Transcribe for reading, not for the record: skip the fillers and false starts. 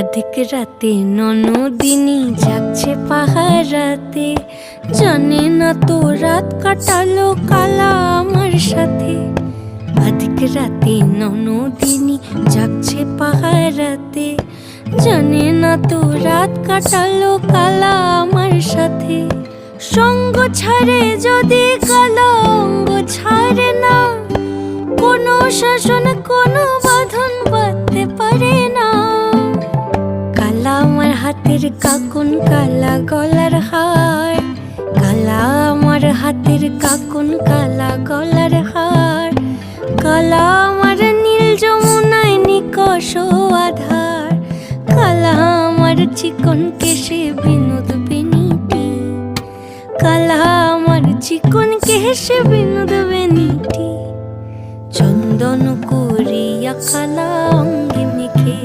আধিক রাতে ননদিনী যাচ্ছে পাহারাতে, জানে না তো রাত কাটালো কালা আমার সাথে। আধিক রাতে ননদিনী যাচ্ছে পাহারাতে, জানে না তো রাত কাটালো কালা আমার সাথে। সঙ্গ ছাড়ে যদি কালা অঙ্গ ছাড়ে না, কোনো শাসন কোনো বাঁধন বাঁধতে পারে না। কালা আমার হাতের কাকুন কালা গলার হার, কালা আমার হাতের কাকুন কালা গলার হার। কালা আমার নীল যমুনায় নিকষ আধার, কালা আমার চিকন কেশে বিনোদ বেনিটি। কালা আমার চিকন কেশে বিনোদ বেনিটি। চন্দন করিয়া কালা অঙ্গে মেখে